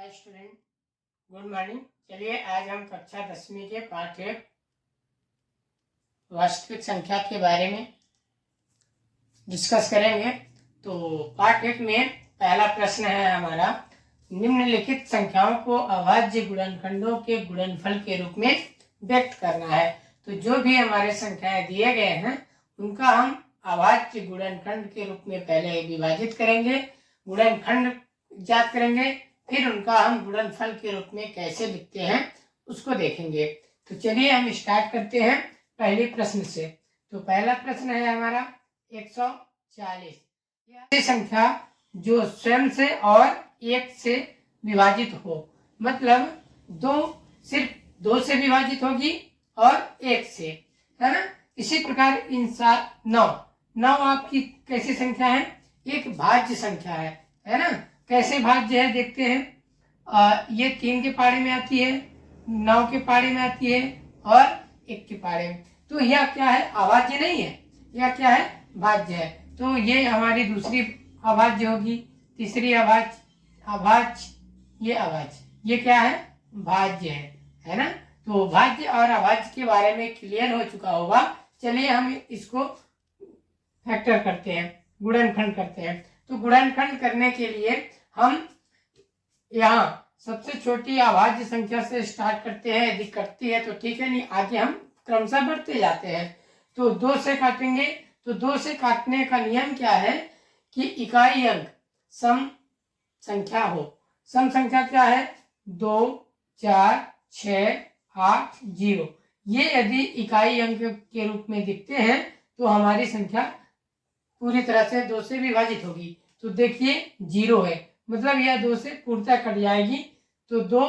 Hi student, good morning. चलिए आज हम कक्षा 10वीं के पाठ 1 वास्तविक संख्या के बारे में डिस्कस करेंगे। तो पाठ 1 में पहला प्रश्न है हमारा, निम्नलिखित संख्याओं को अभाज्य गुणनखंडों के गुणनफल के रूप में व्यक्त करना है। तो जो भी हमारे संख्याएं दिए गए हैं उनका हम अभाज्य गुणनखंड के रूप में पहले विभाजित करेंगे, गुणनखंड ज्ञात करेंगे, फिर उनका हम गुणनफल के रूप में कैसे लिखते हैं उसको देखेंगे। तो चलिए हम स्टार्ट करते हैं पहले प्रश्न से। तो पहला प्रश्न है हमारा 140। यह संख्या जो स्वयं से और 1 से विभाजित हो, मतलब सिर्फ 2 से विभाजित होगी और 1 से, है ना। इसी प्रकार इन 9 आपकी कैसी संख्या है? एक भाज्य संख्या है ना। कैसे भाज्य है देखते हैं। ये 3 के पाड़े में आती है, 9 के पाड़े में आती है और 1 के पाड़े में। तो यह क्या है? अभाज्य नहीं है, यह क्या है? भाज्य है। तो ये हमारी दूसरी अभाज्य होगी, तीसरी अभाज्य, ये अभाज्य, ये क्या है? भाज्य है ना। तो भाज्य और अभाज्य के बारे में क्लियर हो चुका होगा। चलिए हम इसको फैक्टर करते हैं, गुणनखंड करते हैं। तो गुणनखंड करने के लिए हम यहाँ सबसे छोटी अभाज्य संख्या से स्टार्ट करते हैं। यदि कटती है तो ठीक है, नहीं आगे हम क्रमशः बढ़ते जाते हैं। तो 2 से काटेंगे। तो 2 से काटने का नियम क्या है कि इकाई अंक सम संख्या हो। सम संख्या क्या है? 2, 4, 6, 8, 0। ये यदि इकाई अंक के रूप में दिखते हैं तो हमारी संख्या पूरी तरह से 2 से विभाजित होगी। तो देखिए 0 है, मतलब यह 2 से पूर्णतः कट जाएगी। तो 2,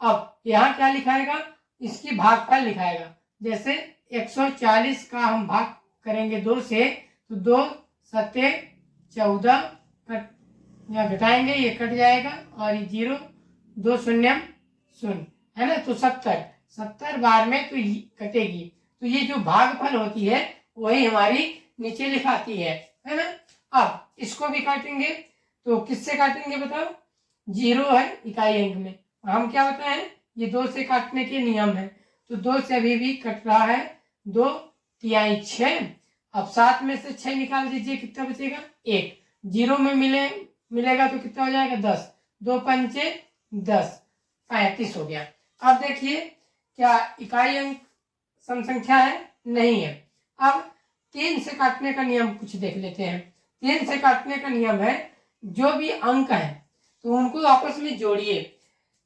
अब यहाँ क्या लिखाएगा? इसकी भागफल लिखाएगा। जैसे 140 का हम भाग करेंगे 2 से, तो 2 सत्ते 14 कट, यहाँ घटाएंगे, ये कट जाएगा और ये 0, 2 शून्यम शून्य, है ना। तो 70 बार में तो कटेगी। तो ये जो भागफल होती है वही हमारी नीचे लिखाती है ना। अब इसको भी काटेंगे। तो किससे काटेंगे बताओ? 0 है इकाई अंक में, हम क्या बताएं? ये 2 से काटने के नियम है। तो 2 से अभी भी कट रहा है, 2 तिहाई 6। अब 7 में से 6 निकाल दीजिए, कितना बचेगा? 1। 0 में मिलेगा तो कितना हो जाएगा? 10। 2 पंचे 10, 35 हो गया। अब देखिए क्या इकाई अंक सम संख्या है? नहीं है। अब 3 से काटने का नियम कुछ देख लेते हैं। 3 से काटने का नियम है, जो भी अंक है तो उनको आपस में जोड़िए।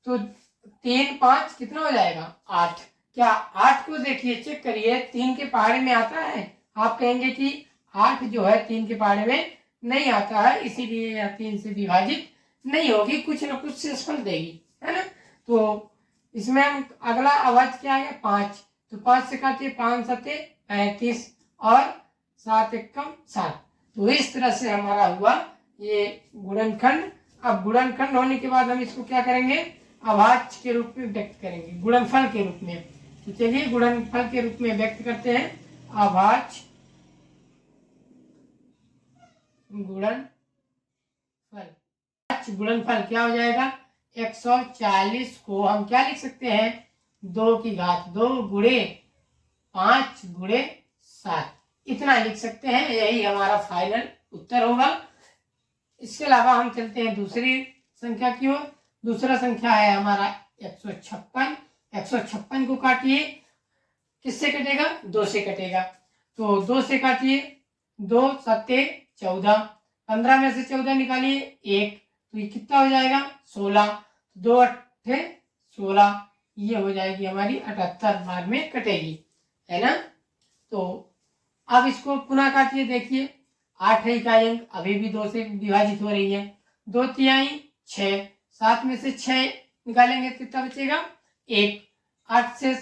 तो 3, 5 कितना हो जाएगा? 8। क्या 8 को देखिए, चेक करिए, 3 के पहाड़े में आता है? आप कहेंगे कि 8 जो है 3 के पहाड़े में नहीं आता है, इसीलिए यह 3 से विभाजित नहीं होगी, कुछ न कुछ शेषफल देगी, है ना। तो इसमें हम अगला अभाज्य क्या है? 5। तो 5 से काटिए, 5 सत्ते 35 और 7 एकम 7। तो इस तरह से हमारा हुआ ये गुणनखंड। अब गुणनखंड होने के बाद हम इसको क्या करेंगे? अभाज्य के रूप में व्यक्त करेंगे, गुणनफल के रूप में। तो चलिए गुणनफल के रूप में व्यक्त करते हैं। अभाज्य गुणनफल, गुणनफल क्या हो जाएगा? 140 को हम क्या लिख सकते हैं? 2 की घात 2 गुणे 5 गुणे 7, इतना लिख सकते हैं। यही हमारा फाइनल उत्तर होगा। इसके अलावा हम चलते हैं दूसरी संख्या की ओर। दूसरा संख्या है हमारा 156। 156 को काटिए, किससे कटेगा? 2 से कटेगा। तो 2 से काटिए, 2 सत्ते 14, 15 में से 14 निकालिए 1, तो ये कितना हो जाएगा? 16। 2 अट्ठे 16, ये हो जाएगी हमारी 78 बार में कटेगी, है ना। तो अब इसको पुनः काटिए, देखिए 8 है इकाई अंक, अभी भी 2 से विभाजित हो रही है। 2 तिहाई 6, 7 में से 6 निकालेंगे, कितना बचेगा? 1। 8 से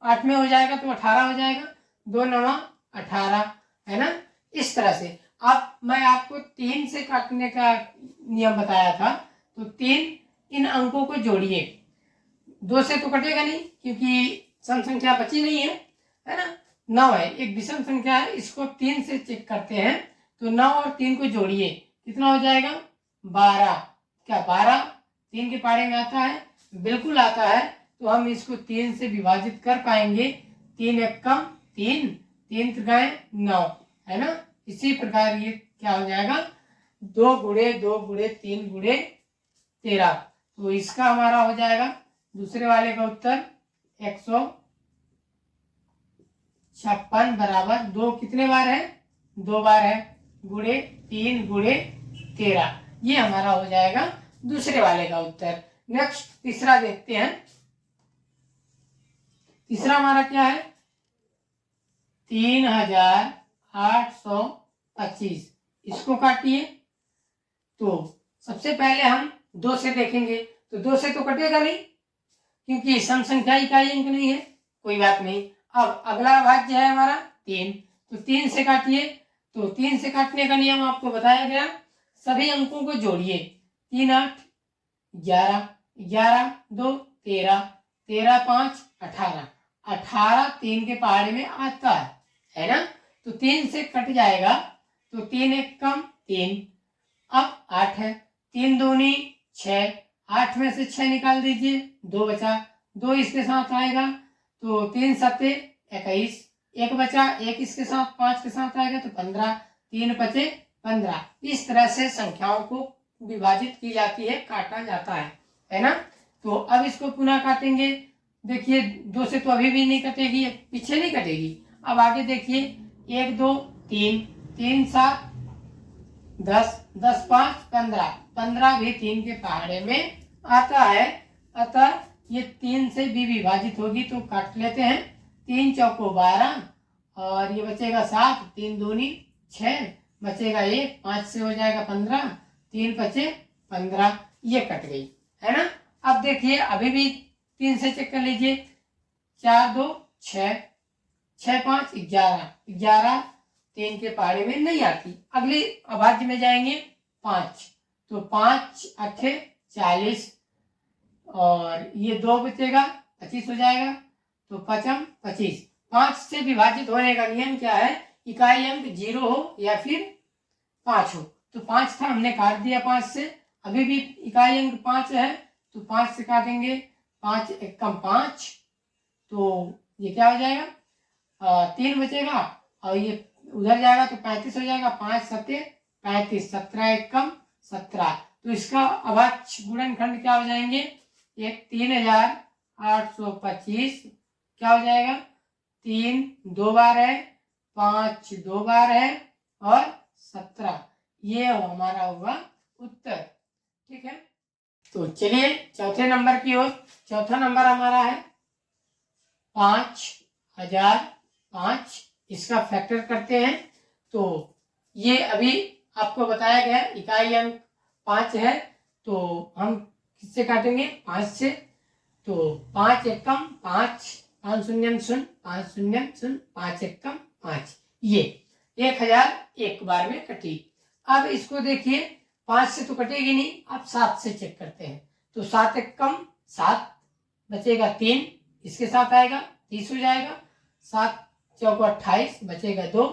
8 में हो जाएगा तो 18 हो जाएगा, 2 9 18, है ना। इस तरह से अब मैं आपको 3 से काटने का नियम बताया था। तो 3 इन अंकों को जोड़िए। 2 से तो कटेगा नहीं क्योंकि सम संख्या बची नहीं है ना। 9 है, एक विषम संख्या है, इसको 3 से चेक करते हैं। तो 9 और 3 को जोड़िए, कितना हो जाएगा? 12। क्या 12 3 के पहाड़े में आता है, बिल्कुल आता है। तो हम इसको 3 से विभाजित कर पाएंगे। 3 एक कम 3, 3 त्रिकाएं 9, है ना। इसी प्रकार ये क्या हो जाएगा, 2 गुणे 2 गुणे 3 गुणे 13। तो इसका हमारा हो जाएगा दूसरे वाले का उत्तर 156 बराबर 2 कितने बार है, 2 बार है, गुणे 3 गुणे 13। ये हमारा हो जाएगा दूसरे वाले का उत्तर। नेक्स्ट तीसरा देखते हैं। तीसरा हमारा क्या है, 3825। इसको काटिए। तो सबसे पहले हम 2 से देखेंगे। तो 2 से तो कटेगा नहीं, क्योंकि सम संख्या इकाई अंक नहीं है, कोई बात नहीं। अब अगला अभाज्य है हमारा 3, तो 3 से काटिए। तो 3 से काटने का नियम आपको बताया गया, सभी अंकों को जोड़िए। 3 8 11, 11 2 13, 13 5 18, 18 3 के पहाड़े में आता है ना। तो 3 से कट जाएगा, तो 3 एक कम 3, अब 8 है, 3 दूनी 6, 8 में से 6 निकाल दीजिए, 2 बचा, 2 इसके साथ आएगा, तो 3 सत्ते 21, 1 बचा, 1 इसके साथ 5 के साथ आएगा, तो 15, 3 बचे 15। इस तरह से संख्याओं को विभाजित की जाती है, काटा जाता है ना। तो अब इसको पुनः काटेंगे। देखिए 2 से तो अभी भी नहीं कटेगी, पीछे नहीं कटेगी। अब आगे देखिए, 1 2 3, 3 7 10, 10 5 15, 15 भी 3 के पहाड़े में आता है। अतः ये 3 से भी विभाजित होगी, तो काट लेते हैं। 3 चौको 12 और ये बचेगा 7, 3 दूनी 6, बचेगा 1, 5 से हो जाएगा 15, 3 बचे 15, ये कट गई, है ना। अब देखिए अभी भी 3 से चेक कर लीजिए। 4 2 6, 6 5 11, 11 3 के पहाड़े में नहीं आती। अगली अभाज्य में जाएंगे 5, तो 5 8 40 और ये 2 बचेगा 25 हो जाएगा, तो 5 25। 5 से विभाजित होने का नियम क्या है, इकाई अंक 0 हो या फिर 5 हो। तो 5 था, हमने काट दिया 5 से। अभी भी इकाई अंक 5 है, तो 5 से काटेंगे, 5 एक कम 5, तो ये क्या हो जाएगा, 3 बचेगा और ये उधर जाएगा तो 35 हो जाएगा, 5 सत्ते 35, 17 एक कम 17। तो इसका अभाज्य गुणनखंड क्या हो जाएंगे, एक 3825 क्या हो जाएगा, 3 2 बार है, 5 2 बार है और 17, ये हमारा होगा उत्तर। ठीक है, तो चलिए चौथे नंबर की ओर। चौथा नंबर हमारा है 5005। इसका फैक्टर करते हैं। तो ये अभी आपको बताया गया इकाई अंक 5 है, तो हम किससे काटेंगे, 5 से। तो 5 एक कम 5, 5 शून्य शून्य, 5 शून्य शून्य, 5 एक कम 5, ये 1001 बार में कटी। अब इसको देखिए, 5 से तो कटेगी नहीं, अब 7 से चेक करते हैं। तो 7 एक कम 7, बचेगा 3, इसके साथ आएगा 30 हो जाएगा, 7 चौको 28, बचेगा 2,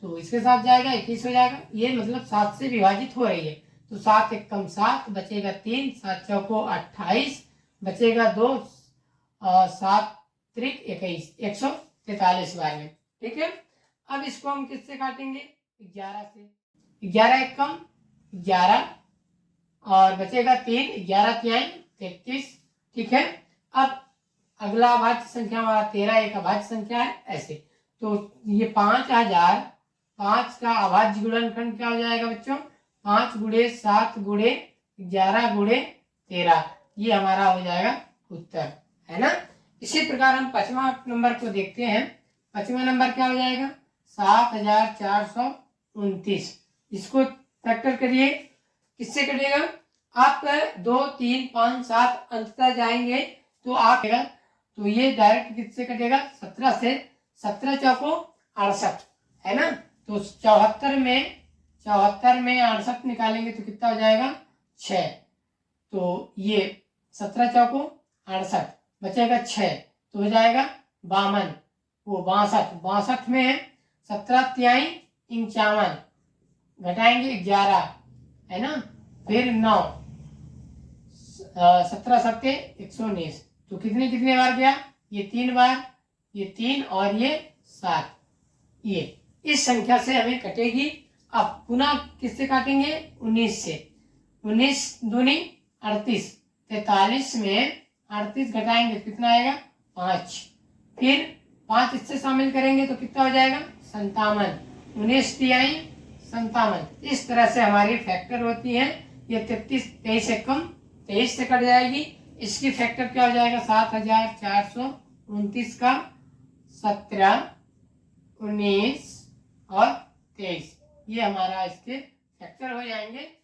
तो इसके साथ जाएगा 21 हो जाएगा। ये मतलब 7 से विभाजित हो रही है, तो 7 एक कम 7, बचेगा 3, 7 चौको 28, बचेगा 2, 7 त्रिक 21, 143 बार में। ठीक है, अब इसको हम किससे काटेंगे, 11 से। 11 एक कम 11 और बचेगा 3, 11 तिहाई 33। ठीक है, अब अगला अभाज्य संख्या हमारा 13 एक अभाज्य संख्या है, ऐसे। तो ये 5005 का अभाज्य गुणनखंड क्या हो जाएगा बच्चों, 5 गुणे 7 गुणे 11 गुणे 13, ये हमारा हो जाएगा उत्तर, है ना। इसी प्रकार हम 5वां नंबर को देखते हैं। 5वां नंबर क्या हो जाएगा, 7429। इसको फैक्टर करिए, किससे कटेगा, आप 2 3 5 7 अंततः जाएंगे तो आप, तो ये डायरेक्ट किससे कटेगा, 17 से। 17 चौको 68, है ना। तो 74 में 68 निकालेंगे तो कितना हो जाएगा, 6। तो ये 17 चौको 68, बचेगा 6, तो हो जाएगा 52, वो 62 में 17 तिहाई 51, घटाएंगे 11, है ना, फिर 9, 17 सत्ते 119, तो कितने बार गया, ये 3 बार, ये 3 और ये 7, ये इस संख्या से हमें कटेगी। अब पुनः किससे काटेंगे, 19 से, 19 दूनी 38, 43 में 38 घटाएंगे तो कितना आएगा, 5, फिर 5 इससे शामिल करेंगे तो कितना हो जाएगा, 57, 19 तिहाई 57। इस तरह से हमारी फैक्टर होती है। ये 23 से कम 23 से कट जाएगी, इसकी फैक्टर क्या हो जाएगा, 7429 का 17, 19 और 23, ये हमारा इसके फैक्टर हो जाएंगे।